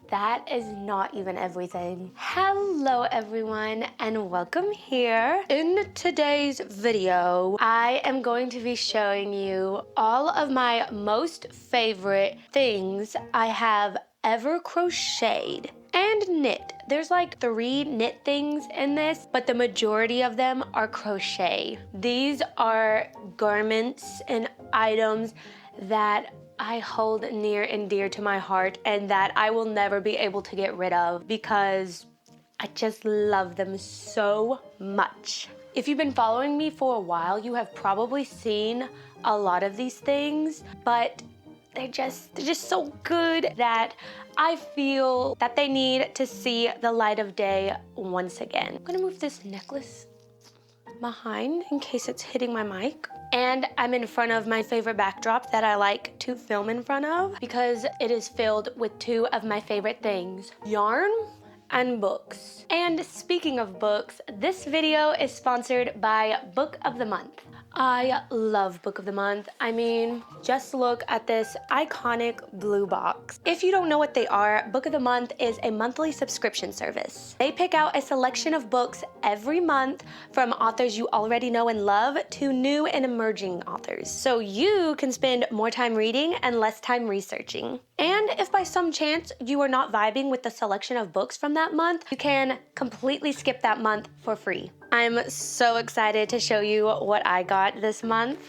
That is not even everything. Hello everyone and welcome here. In today's video, I am going to be showing you all of my most favorite things I have ever crocheted and knit. There's like 3 knit things in this, but the majority of them are crochet. These are garments and items that I hold near and dear to my heart and that I will never be able to get rid of because I just love them so much. If you've been following me for a while, you have probably seen a lot of these things, but they're just so good that I feel that they need to see the light of day once again. I'm gonna move this necklace behind in case it's hitting my mic. And I'm in front of my favorite backdrop that I like to film in front of because it is filled with 2 of my favorite things, yarn and books. And speaking of books, this video is sponsored by Book of the Month. I love Book of the Month. I mean, just look at this iconic blue box. If you don't know what they are, Book of the Month is a monthly subscription service. They pick out a selection of books every month from authors you already know and love to new and emerging authors. So you can spend more time reading and less time researching. And if by some chance you are not vibing with the selection of books from that month, you can completely skip that month for free. I'm so excited to show you what I got this month.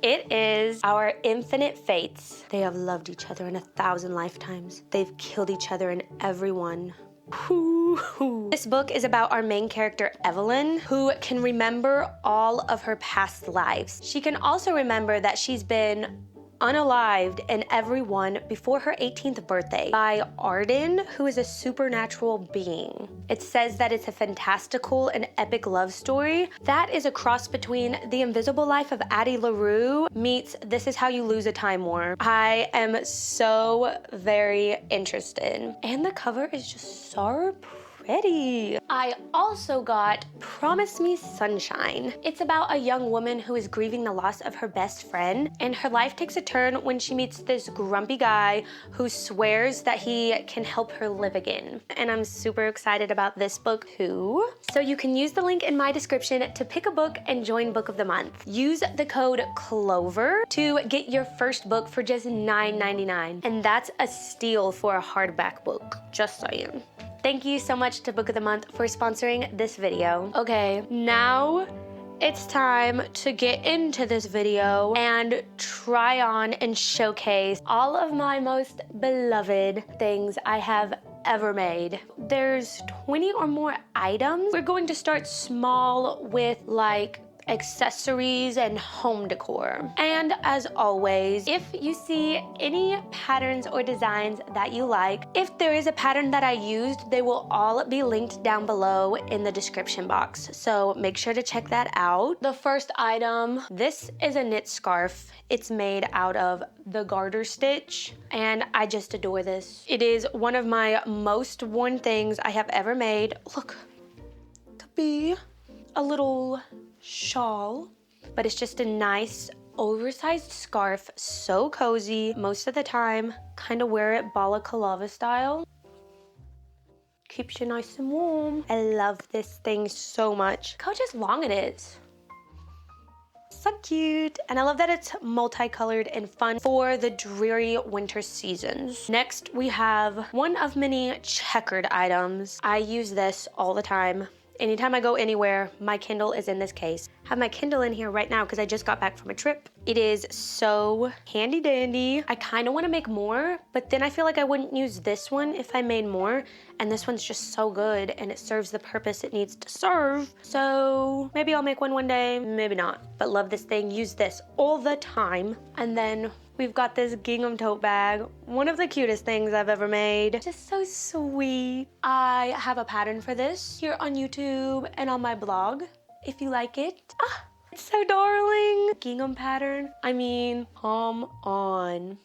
It is our Infinite Fates. They have loved each other in 1,000 lifetimes. They've killed each other in every one. This book is about our main character, Evelyn, who can remember all of her past lives. She can also remember that she's been unalived in every one before her 18th birthday by Arden, who is a supernatural being. It says that it's a fantastical and epic love story that is a cross between The Invisible Life of Addie LaRue meets This Is How You Lose a Time War. I am so very interested. And the cover is just so pretty. I also got Promise Me Sunshine. It's about a young woman who is grieving the loss of her best friend, and her life takes a turn when she meets this grumpy guy who swears that he can help her live again. And I'm super excited about this book too. So you can use the link in my description to pick a book and join Book of the Month. Use the code CLOVER to get your first book for just $9.99. And that's a steal for a hardback book, just saying. Thank you so much to Book of the Month for sponsoring this video. Okay, now it's time to get into this video and try on and showcase all of my most beloved things I have ever made. There's 20 or more items. We're going to start small with like accessories and home decor. And as always, if you see any patterns or designs that you like, if there is a pattern that I used, they will all be linked down below in the description box. So make sure to check that out. The first item, this is a knit scarf. It's made out of the garter stitch, and I just adore this. It is one of my most worn things I have ever made. Look, it could be a little shawl, but it's just a nice oversized scarf, so cozy. Most of the time, kind of wear it balaclava style. Keeps you nice and warm. I love this thing so much. Look how just long it is. So cute. And I love that it's multicolored and fun for the dreary winter seasons. Next, we have one of many checkered items. I use this all the time. Anytime I go anywhere, my Kindle is in this case. I have my Kindle in here right now because I just got back from a trip. It is so handy dandy. I kind of want to make more, but then I feel like I wouldn't use this one if I made more. And this one's just so good and it serves the purpose it needs to serve. So maybe I'll make one day, maybe not. But love this thing, use this all the time. And then we've got this gingham tote bag, one of the cutest things I've ever made. Just so sweet. I have a pattern for this here on YouTube and on my blog, if you like it. Ah, it's so darling. Gingham pattern, I mean, come on.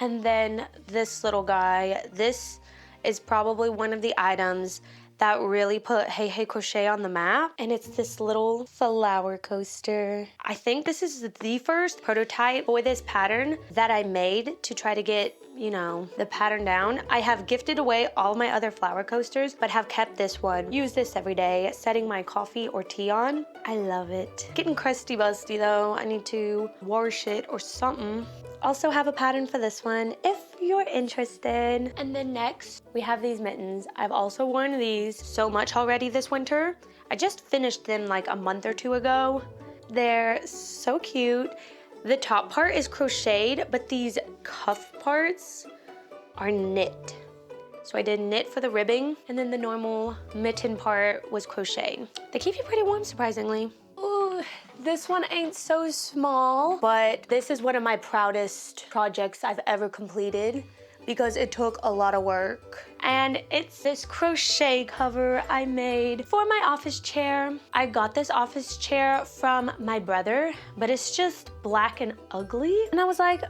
And then this little guy, this is probably one of the items that really put Hey Hey Crochet on the map. And it's this little flower coaster. I think this is the first prototype for this pattern that I made to try to get, you know, the pattern down. I have gifted away all my other flower coasters, but have kept this one. Use this every day, setting my coffee or tea on. I love it. Getting crusty busty though. I need to wash it or something. Also have a pattern for this one if you're interested. And then next, we have these mittens. I've also worn these so much already this winter. I just finished them like a month or two ago. They're so cute. The top part is crocheted, but these cuff parts are knit. So I did knit for the ribbing, and then the normal mitten part was crocheted. They keep you pretty warm, surprisingly. Ooh, this one ain't so small, but this is one of my proudest projects I've ever completed because it took a lot of work. And it's this crochet cover I made for my office chair. I got this office chair from my brother, but it's just black and ugly. And I was like,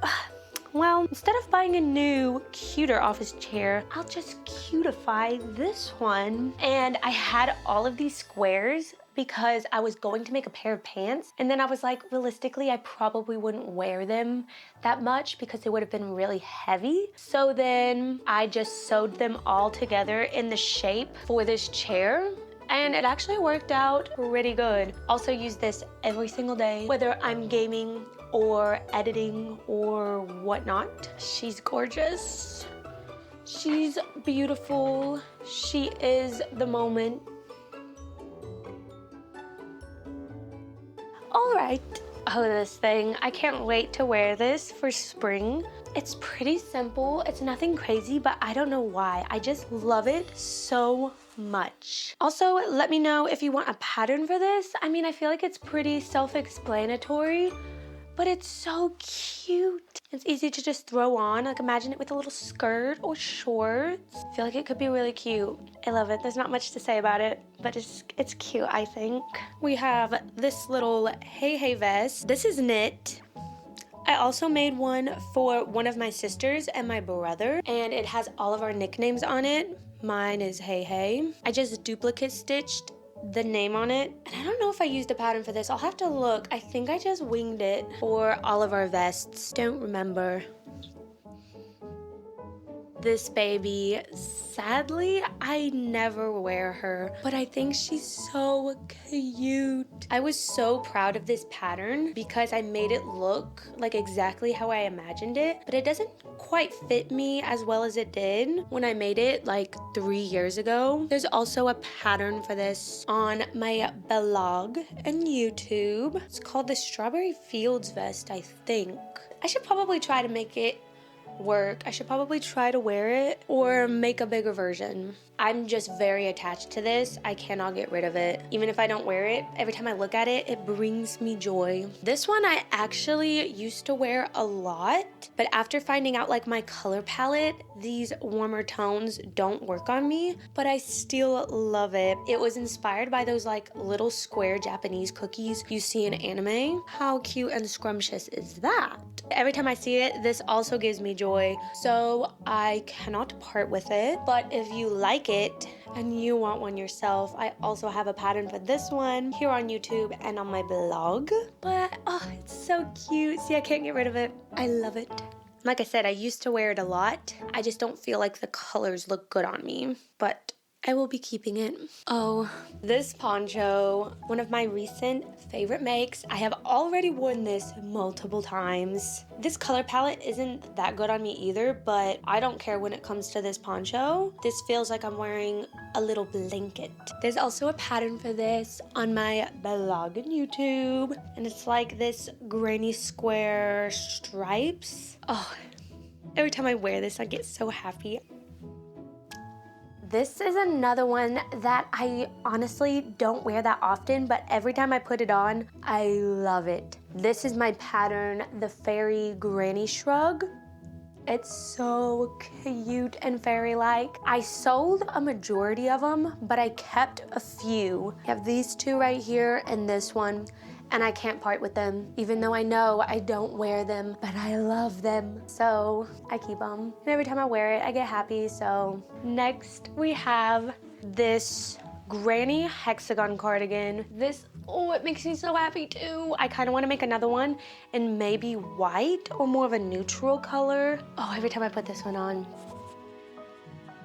well, instead of buying a new, cuter office chair, I'll just cutify this one. And I had all of these squares because I was going to make a pair of pants. And then I was like, realistically, I probably wouldn't wear them that much because they would have been really heavy. So then I just sewed them all together in the shape for this chair. And it actually worked out pretty good. Also use this every single day, whether I'm gaming or editing or whatnot. She's gorgeous. She's beautiful. She is the moment. All right. Oh, this thing. I can't wait to wear this for spring. It's pretty simple. It's nothing crazy, but I don't know why. I just love it so much. Also, let me know if you want a pattern for this. I mean, I feel like it's pretty self-explanatory, but it's so cute. It's easy to just throw on. Like, imagine it with a little skirt or shorts. I feel like it could be really cute. I love it. There's not much to say about it, but it's cute, I think. We have this little Hey Hey vest. This is knit. I also made one for one of my sisters and my brother, and it has all of our nicknames on it. Mine is Hey Hey. I just duplicate stitched the name on it, and I don't know if I used a pattern for this. I'll have to look. I think I just winged it for all of our vests. Don't remember. This baby, sadly, I never wear her, but I think she's so cute. I was so proud of this pattern because I made it look like exactly how I imagined it, but it doesn't quite fit me as well as it did when I made it like 3 years ago. There's also a pattern for this on my blog and YouTube. It's called the Strawberry Fields vest, I think. I should probably try to make it work. I should probably try to wear it or make a bigger version. I'm just very attached to this. I cannot get rid of it. Even if I don't wear it, every time I look at it, it brings me joy. This one I actually used to wear a lot, but after finding out like my color palette, these warmer tones don't work on me, but I still love it. It was inspired by those like little square Japanese cookies you see in anime. How cute and scrumptious is that? Every time I see it, this also gives me joy, so I cannot part with it. But if you like it and you want one yourself, I also have a pattern for this one here on YouTube and on my blog. But oh, it's so cute. See, I can't get rid of it. I love it. Like I said, I used to wear it a lot. I just don't feel like the colors look good on me, but I will be keeping it. Oh, this poncho, one of my recent favorite makes. I have already worn this multiple times. This color palette isn't that good on me either, but I don't care when it comes to this poncho. This feels like I'm wearing a little blanket. There's also a pattern for this on my blog and YouTube, and it's like this granny square stripes. Oh, every time I wear this, I get so happy. This is another one that I honestly don't wear that often, but every time I put it on, I love it. This is my pattern, the Fairy Granny Shrug. It's so cute and fairy-like. I sold a majority of them, but I kept a few. I have these two right here and this one, and I can't part with them, even though I know I don't wear them, but I love them. So I keep them, and every time I wear it, I get happy. So next we have this granny hexagon cardigan. This, oh, it makes me so happy too. I kind of want to make another one in maybe white or more of a neutral color. Oh, every time I put this one on.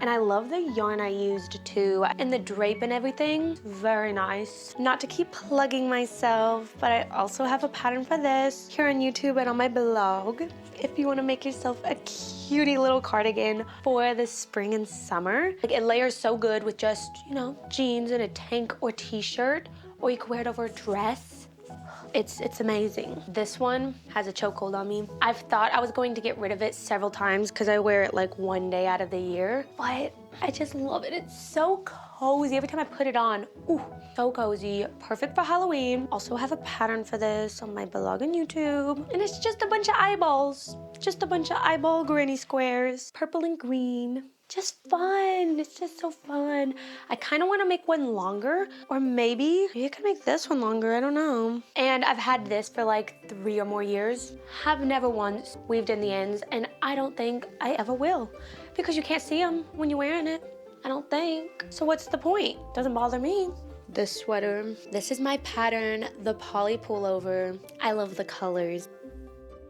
And I love the yarn I used too, and the drape and everything, very nice. Not to keep plugging myself, but I also have a pattern for this here on YouTube and on my blog. If you wanna make yourself a cutie little cardigan for the spring and summer. Like, it layers so good with just, you know, jeans and a tank or t-shirt, or you can wear it over a dress. It's amazing. This one has a chokehold on me. I've thought I was going to get rid of it several times because I wear it like one day out of the year, but I just love it. It's so cozy. Every time I put it on, ooh, so cozy. Perfect for Halloween. Also have a pattern for this on my blog and YouTube. And it's just a bunch of eyeballs. Just a bunch of eyeball granny squares, purple and green. Just fun. It's just so fun. I kind of want to make one longer, or maybe I can make this one longer. I don't know. And I've had this for like 3 or more years. Have never once weaved in the ends, and I don't think I ever will, because you can't see them when you're wearing it. I don't think. So what's the point? Doesn't bother me. This sweater. This is my pattern, the poly pullover. I love the colors.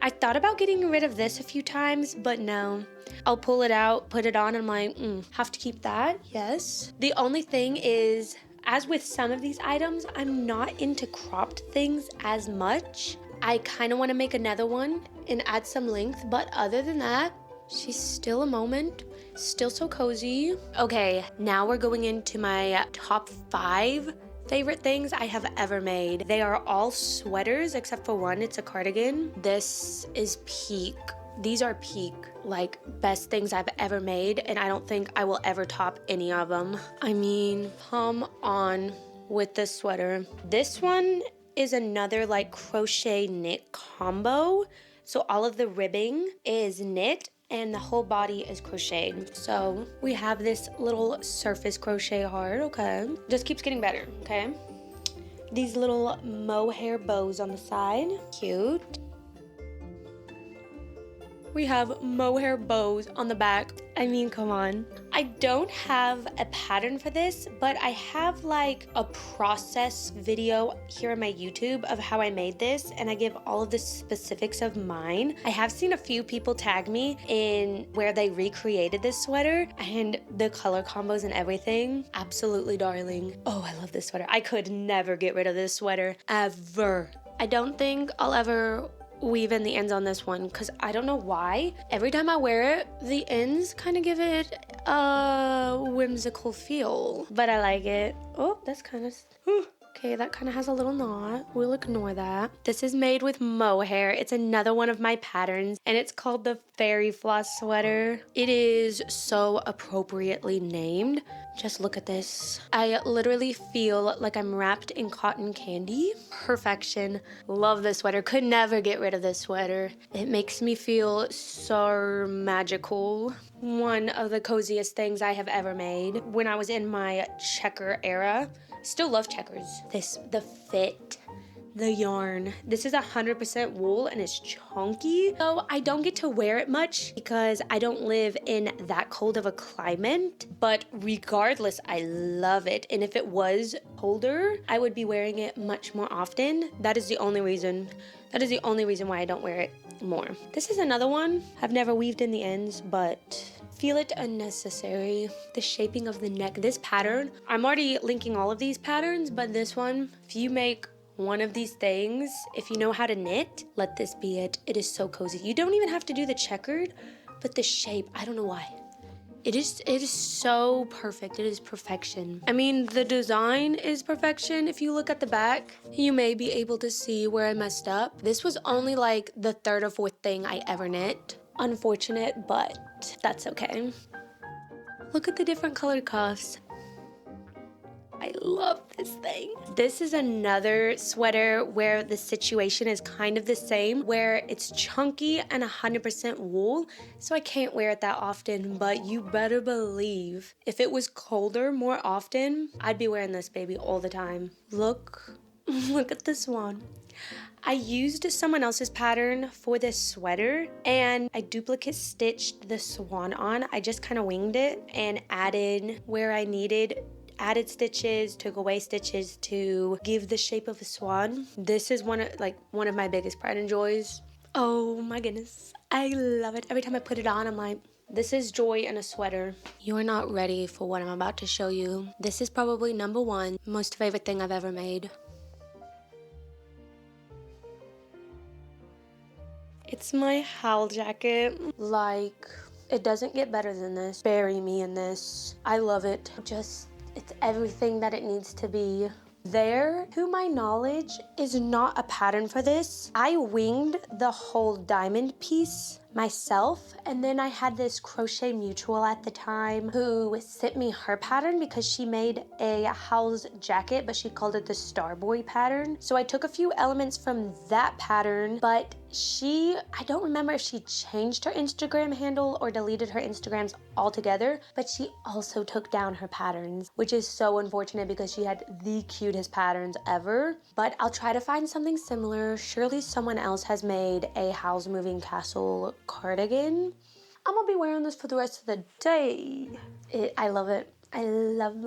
I thought about getting rid of this a few times, but no. I'll pull it out, put it on, and I'm like, have to keep that, yes. The only thing is, as with some of these items, I'm not into cropped things as much. I kind of want to make another one and add some length, but other than that, she's still a moment, still so cozy. Okay, now we're going into my top 5 favorite things I have ever made. They are all sweaters except for one, it's a cardigan. This is peak. These are peak, like, best things I've ever made, and I don't think I will ever top any of them. I mean, come on with this sweater. This one is another like crochet knit combo. So all of the ribbing is knit and the whole body is crocheted. So we have this little surface crochet heart, okay? Just keeps getting better, okay? These little mohair bows on the side, cute. We have mohair bows on the back. I mean, come on. I don't have a pattern for this, but I have like a process video here on my YouTube of how I made this, and I give all of the specifics of mine. I have seen a few people tag me in where they recreated this sweater, and the color combos and everything, absolutely darling. Oh, I love this sweater. I could never get rid of this sweater, ever. I don't think I'll ever weave in the ends on this one because I don't know why. Every time I wear it, the ends kind of give it a whimsical feel, but I like it. Oh, that's kind of, okay, that kind of has a little knot. We'll ignore that. This is made with mohair. It's another one of my patterns, and it's called the Fairy Floss Sweater. It is so appropriately named. Just look at this. I literally feel like I'm wrapped in cotton candy. Perfection. Love this sweater. Could never get rid of this sweater. It makes me feel so magical. One of the coziest things I have ever made. When I was in my checker era, still love checkers. The fit, the yarn. This is 100% wool and it's chunky. So I don't get to wear it much because I don't live in that cold of a climate. But regardless, I love it. And if it was colder, I would be wearing it much more often. That is the only reason. That is the only reason why I don't wear it more. This is another one. I've never weaved in the ends, but feel it unnecessary. The shaping of the neck, this pattern, I'm already linking all of these patterns, but this one, if you make one of these things, if you know how to knit, let this be it. It is so cozy. You don't even have to do the checkered, but the shape, I don't know why. It is so perfect. It is perfection. I mean, the design is perfection. If you look at the back, you may be able to see where I messed up. This was only like the 3rd or 4th thing I ever knit. Unfortunate, but that's okay. Look at the different colored cuffs. I love this thing. This is another sweater where the situation is kind of the same, where it's chunky and 100% wool, so I can't wear it that often, but you better believe if it was colder more often, I'd be wearing this baby all the time. Look at this one. I used someone else's pattern for this sweater and I duplicate stitched the swan on. I just kind of winged it and added where I needed added stitches, took away stitches to give the shape of a swan. This is one of my biggest pride and joys. Oh my goodness, I love it. Every time I put it on, I'm like, this is joy in a sweater. You're not ready for what I'm about to show you. This is probably #1 most favorite thing I've ever made. It's my Howl jacket. Like, it doesn't get better than this. Bury me in this. I love it. It's everything that it needs to be. There, to my knowledge, is not a pattern for this. I winged the whole diamond piece myself, and then I had this Crochet Mutual at the time who sent me her pattern because she made a Howl's jacket, but she called it the Starboy pattern. So I took a few elements from that pattern, but I don't remember if she changed her Instagram handle or deleted her Instagrams altogether, but she also took down her patterns, which is so unfortunate because she had the cutest patterns ever. But I'll try to find something similar. Surely someone else has made a Howl's Moving Castle cardigan. I'm gonna be wearing this for the rest of the day. I love it. I love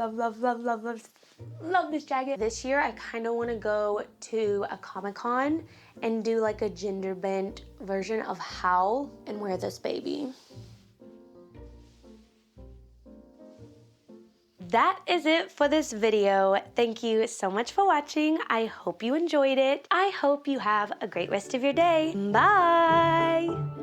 this jacket. This year I kind of want to go to a Comic-Con and do like a gender bent version of Howl and wear this baby. That is it for this video. Thank you so much for watching. I hope you enjoyed it. I hope you have a great rest of your day. Bye!